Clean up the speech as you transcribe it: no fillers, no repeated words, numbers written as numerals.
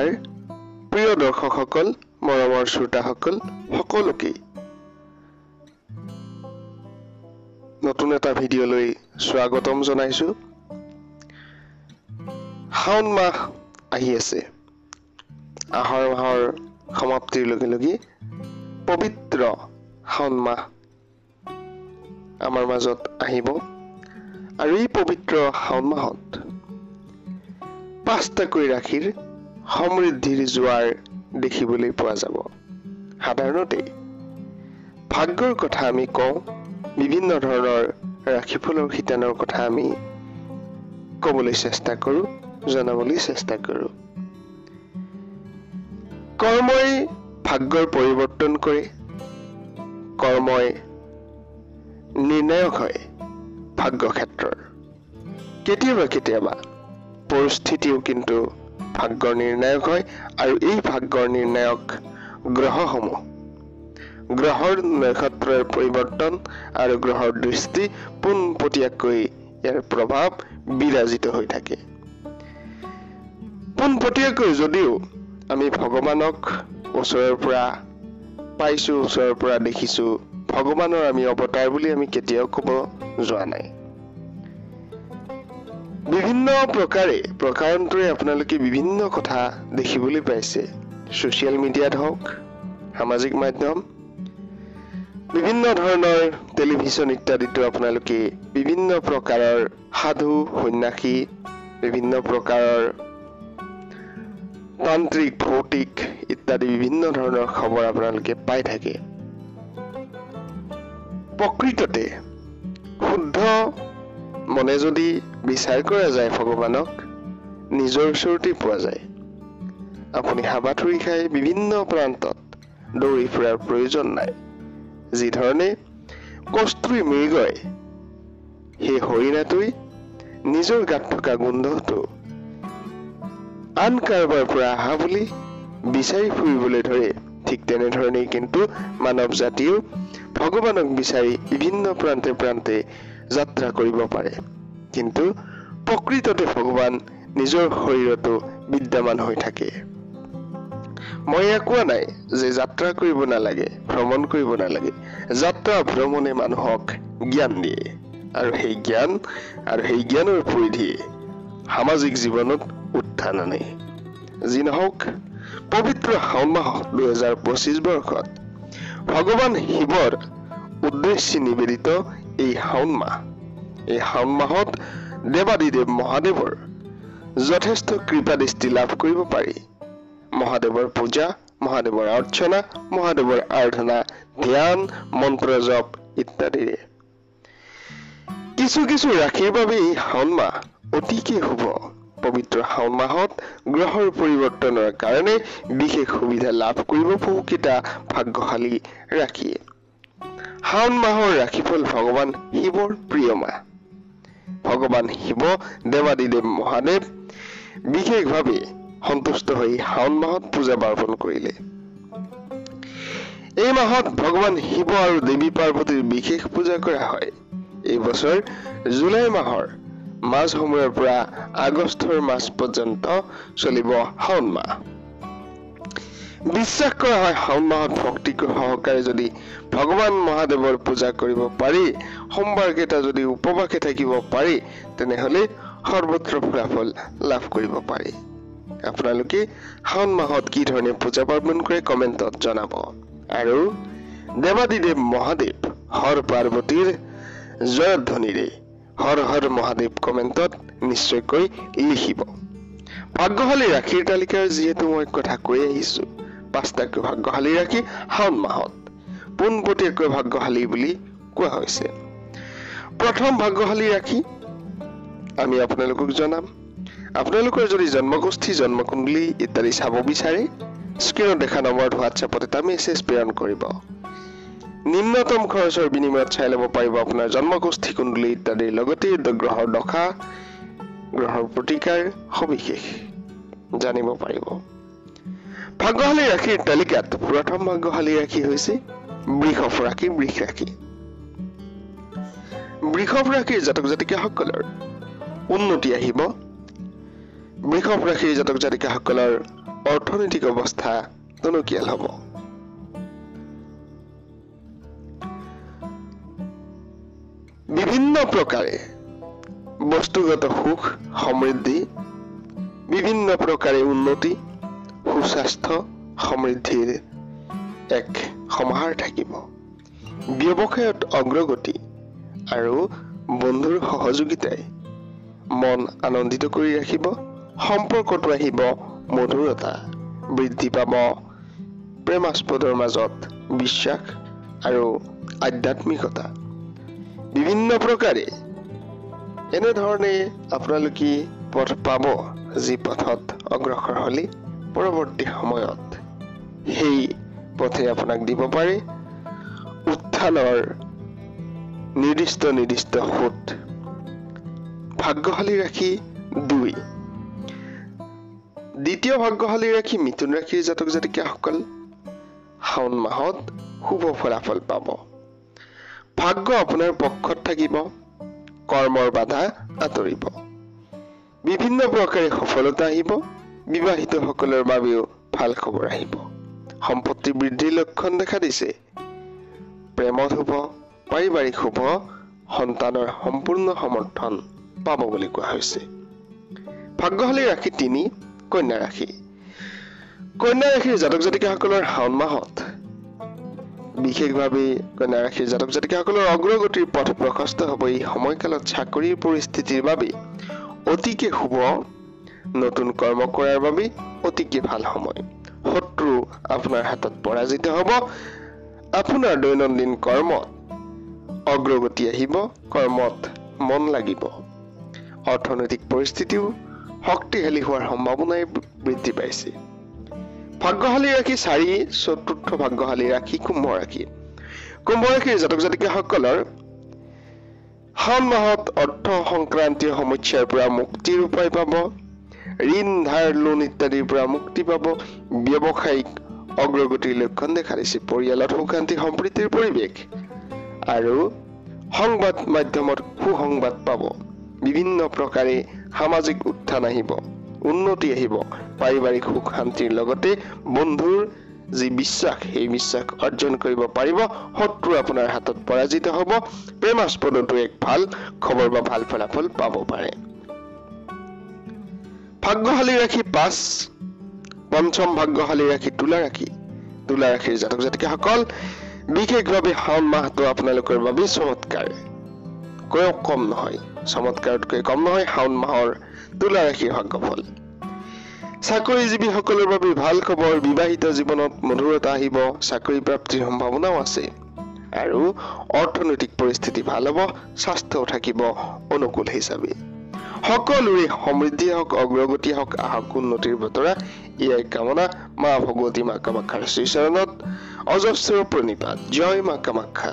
নমস্কাৰ প্ৰিয় দৰ্শকসকল মৰমৰ শ্ৰোতাসকল সকলোকে নতুন এটা ভিডিঅ'লৈ স্বাগতম জনাইছো শাওন মাহ আহি আছে আহাৰ মাহৰ সমাপ্তিৰ লগে লগে পবিত্ৰ শাওন মাহ আমাৰ মাজত আহিব আৰু এই পবিত্ৰ শাওন মাহত পাঁচটাকৈ ৰাশিৰ সমৃদ্ধিৰ জোৱাৰ দেখিবলৈ পোৱা যাব সাধাৰণতে ভাগ্যৰ কথা আমি কওঁ বিভিন্ন ধৰণৰ ৰাশিফলৰ শিতানৰ কথা আমি ক'বলৈ চেষ্টা কৰোঁ জনাবলৈ চেষ্টা কৰোঁ কৰ্মই ভাগ্যৰ পৰিৱৰ্তন কৰে কৰ্মই নিৰ্ণায়ক হয় ভাগ্য ক্ষেত্ৰৰ কেতিয়াবা পৰিস্থিতিও কিন্তু ভাগ্যৰ নিৰ্ণায়ক হয় আৰু এই ভাগ্যৰ নিৰ্ণায়ক গ্ৰহসমূহ গ্ৰহৰ নক্ষত্ৰৰ পৰিৱৰ্তন আৰু গ্ৰহৰ দৃষ্টি পোনপটীয়াকৈ ইয়াৰ প্ৰভাৱ বিৰাজিত হৈ থাকে পোনপটীয়াকৈ যদিও আমি ভগৱানক ওচৰৰ পৰা পাইছো ওচৰৰ পৰা দেখিছো ভগৱানৰ আমি অৱতাৰ বুলি আমি কেতিয়াও ক'ব যোৱা নাই বিভিন্ন প্ৰকাৰান্তৰে আপোনালোকে বিভিন্ন কথা দেখিবলৈ পাইছে ছ'চিয়েল মিডিয়াত হওক সামাজিক মাধ্যম বিভিন্ন ধৰণৰ টেলিভিছন ইত্যাদিতো আপোনালোকে বিভিন্ন প্ৰকাৰৰ সাধু সন্যাসী বিভিন্ন প্ৰকাৰৰ তান্ত্ৰিক ভৌতিক ইত্যাদি বিভিন্ন ধৰণৰ খবৰ আপোনালোকে পাই থাকে প্ৰকৃততে শুদ্ধ মনে যদি বিচাৰ কৰা যায় ভগৱানক নিজৰ ওচৰতে পোৱা যায় আপুনি হাবাথুৰি খাই বিভিন্ন প্ৰান্তত দৌৰি ফুৰাৰ প্ৰয়োজন নাই যি ধৰণে কস্তুৰী মৃগই সেই হৰিণাটোই নিজৰ গাত থকা গোন্ধটো আন কাৰোবাৰ পৰা অহা বুলি বিচাৰি ফুৰিবলৈ ধৰে ঠিক তেনেধৰণেই কিন্তু মানৱ জাতিও ভগৱানক বিচাৰি বিভিন্ন প্ৰান্তে যাত্ৰা কৰিব পাৰে কিন্তু প্ৰকৃততে ভগৱান নিজৰ শৰীৰতো বিদ্যমান হৈ থাকে মই কোৱা নাই যে যাত্ৰা কৰিব নালাগে ভ্ৰমণ কৰিব নালাগে যাত্ৰা ভ্ৰমণে মানুহক জ্ঞান দিয়ে আৰু সেই জ্ঞানৰ পৰিধিয়ে সামাজিক জীৱনত উত্থান আনে যি নহওক পবিত্ৰ শাওন মাহ 2025 বৰ্ষত ভগৱান শিৱৰ উদ্দেশ্যে নিবেদিত এই শাওন মাহত দেৱাদিদেৱ মহাদেৱৰ যথেষ্ট কৃপা দৃষ্টি লাভ কৰিব পাৰি মহাদেৱৰ পূজা মহাদেৱৰ অৰ্চনা মহাদেৱৰ আৰাধনা ধ্যান মন্ত্ৰ জপ ইত্যাদিৰে কিছু ৰাশিৰ বাবে এই শাওন মাহ অতিকে শুভ পবিত্ৰ শাওন মাহত গ্ৰহৰ পৰিৱৰ্তনৰ কাৰণে বিশেষ সুবিধা লাভ কৰিব বহুকেইটা ভাগ্যশালী ৰাশিয়ে শাওন মাহৰ ৰাশিফল ভগৱান শিৱৰ প্ৰিয় মাহ ভগৱান শিৱ দেৱাদিদেৱ মহাদেৱ বিশেষভাৱে সন্তুষ্ট হৈ শাওন মাহত পূজা পাৰ্বণ কৰিলে এই মাহত ভগৱান শিৱ আৰু দেৱী পাৰ্বতীৰ বিশেষ পূজা কৰা হয় এই বছৰ জুলাই মাহৰ মাজ সময়ৰ পৰা আগষ্টৰ মাজ পৰ্যন্ত চলিব শাওন মাহ বিশ্বাস কৰা হয় শাওন মাহত ভক্তি সহকাৰে যদি ভগৱান মহাদেৱৰ পূজা কৰিব পাৰি সোমবাৰ কেইটা যদি উপবাসে থাকিব পাৰি তেনেহলে সৰ্বত্ৰ ফলাফল লাভ কৰিব পাৰি আপোনালোকে শাওন মাহত কি ধৰণে পূজা পাৰ্বণ কৰে কমেণ্টত জনাব আৰু দেৱাদিদেৱ মহাদেৱ হৰ পাৰ্বতীৰ জয়ধ্বনিৰে হৰ হৰ মহাদেৱ কমেণ্টত নিশ্চয়কৈ লিখিব ভাগ্যশালী ৰাশিৰ তালিকাৰ যিহেতু মই কথা কৈ আহিছো পাঁচটাকৈ ভাগ্যশালী ৰাশি শাওন মাহত পোনপটীয়াকৈ ভাগ্যশালী বুলি কোৱা হৈছে প্ৰথম ভাগ্যশালী ৰাশি আমি আপোনালোকক জনাম আপোনালোকৰ যদি জন্মগোষ্ঠী জন্মকুণ্ডলী ইত্যাদি চাব বিচাৰে স্ক্ৰীনত দেখা নম্বৰত হোৱাটছএপত এটা মেছেজ প্ৰেৰণ কৰিব নিম্নতম খৰচৰ বিনিময়ত চাই ল'ব পাৰিব আপোনাৰ জন্মগোষ্ঠী কুণ্ডলী ইত্যাদিৰ লগতে গ্ৰহৰ দশা গ্ৰহৰ প্ৰতিকাৰ সবিশেষ জানিব পাৰিব ভাগ্যশালী ৰাশিৰ তালিকাত প্ৰথম ভাগ্যশালী ৰাশি হৈছে বৃষভ ৰাশি বৃষভ ৰাশিৰ জাতক জাতিকাসকলৰ উন্নতি আহিব বৃষভ ৰাশিৰ জাতক জাতিকাসকলৰ অৰ্থনৈতিক অৱস্থা টনকিয়াল হ'ব। বিভিন্ন প্ৰকাৰে বস্তুগত সুখ সমৃদ্ধি, বিভিন্ন প্ৰকাৰে উন্নতি, সুস্বাস্থ্য সমৃদ্ধিৰ এক সমাহাৰ থাকিব। ব্যৱসায়ত অগ্ৰগতি আৰু বন্ধুৰ সহযোগিতাই মন আনন্দিত কৰি ৰাখিব। সম্পৰ্কটো আহিব মধুৰতা, বৃদ্ধি পাব প্ৰেমাস্পদৰ মাজত বিশ্বাস আৰু আধ্যাত্মিকতা। বিভিন্ন প্ৰকাৰে এনেধৰণে আপোনালোকে পথ পাব, যি পথত অগ্ৰসৰ হ'লে পৰৱৰ্তী সময়ত সেই পথে আপোনাক দিব পাৰে উত্থানৰ নিৰ্দিষ্ট সোঁত। ভাগ্যশালী ৰাশি 2। দ্বিতীয় ভাগ্যশালী ৰাশি মিথুন ৰাশিৰ জাতক জাতিকাসকল শাওণ মাহত শুভ ফলাফল পাব। ভাগ্য আপোনাৰ পক্ষত থাকিব, কৰ্মৰ বাধা আঁতৰিব, বিভিন্ন প্ৰকাৰে সফলতা আহিব। বিবাহিতসকলৰ বাবেও ভাল খবৰ আহিব। সম্পত্তি বৃদ্ধিৰ লক্ষণ দেখা দিছে। প্ৰেমত শুভ, পাৰিবাৰিক শুভ, সন্তানৰ সম্পূৰ্ণ সমৰ্থন পাব বুলি কোৱা হৈছে। ভাগ্যশালী ৰাশি 3 কন্যা ৰাশি। কন্যা ৰাশিৰ জাতক জাতিকাসকলৰ শাওণ মাহত বিশেষভাৱে কন্যা ৰাশিৰ জাতক জাতিকাসকলৰ অগ্ৰগতিৰ পথ প্ৰশস্ত হ'ব। এই সময়কালত চাকৰিৰ পৰিস্থিতিৰ বাবে অতিকে শুভ, নতুন কৰ্ম কৰাৰ বাবে অতিকে ভাল সময়। শত্ৰু আপোনাৰ হাতত পৰাজিত হ'ব। আপোনাৰ দৈনন্দিন কৰ্মত অগ্ৰগতি আহিব, কৰ্মত মন লাগিব। অৰ্থনৈতিক পৰিস্থিতিও শক্তিশালী হোৱাৰ সম্ভাৱনাই বৃদ্ধি পাইছে। ভাগ্যশালী ৰাশি 4 চতুৰ্থ ভাগ্যশালী ৰাশি কুম্ভ ৰাশি। কুম্ভ ৰাশিৰ জাতক জাতিকাসকলৰ শাওণ মাহত অৰ্থ সংক্ৰান্তীয় সমস্যাৰ পৰা মুক্তিৰ উপায় পাব। ঋণ ধাৰ লোন ইত্যাদিৰ পৰা মুক্তি পাব। ব্যৱসায়িক অগ্ৰগতিৰ লক্ষণ দেখা দিছে। পৰিয়ালত সুখ শান্তি সম্প্ৰীতিৰ পৰিৱেশ আৰু সংবাদ মাধ্যমত সুসংবাদ পাব। বিভিন্ন প্ৰকাৰে সামাজিক উত্থান আহিব, উন্নতি আহিব। পাৰিবাৰিক সুখ শান্তিৰ লগতে বন্ধুৰ যি বিশ্বাস, সেই বিশ্বাস অৰ্জন কৰিব পাৰিব। শত্ৰু আপোনাৰ হাতত পৰাজিত হ'ব। প্ৰেমাস্পদতো এক ভাল খবৰ বা ভাল ফলাফল পাব পাৰে। ভাগ্যশালী ৰাশি 5 পঞ্চম ভাগ্যশালী ৰাশি তুলা ৰাশি। তুলা ৰাশিৰ জাতক জাতিকাসকল বিশেষভাৱে শাওণ মাহটো আপোনালোকৰ বাবে চমৎকাৰতকৈ কম নহয়। শাওণ মাহৰ তুলা ৰাশিৰ ভাগ্যফল। চাকৰিজীৱীসকলৰ বাবে ভাল খবৰ। বিবাহিত জীৱনত মধুৰতা আহিব। চাকৰি প্ৰাপ্তিৰ সম্ভাৱনাও আছে আৰু অৰ্থনৈতিক পৰিস্থিতি ভাল হ'ব। স্বাস্থ্যও থাকিব অনুকূল হিচাপে। সকলোৰে সমৃদ্ধি হওক, অগ্ৰগতি হওক, আহক উন্নতিৰ বতৰা, এয়াই কামনা। মা ভগৱতী মা কামাখ্যাৰ শ্ৰীচৰণত অজস্ৰ প্ৰণিপাত। জয় মা কামাখ্যা।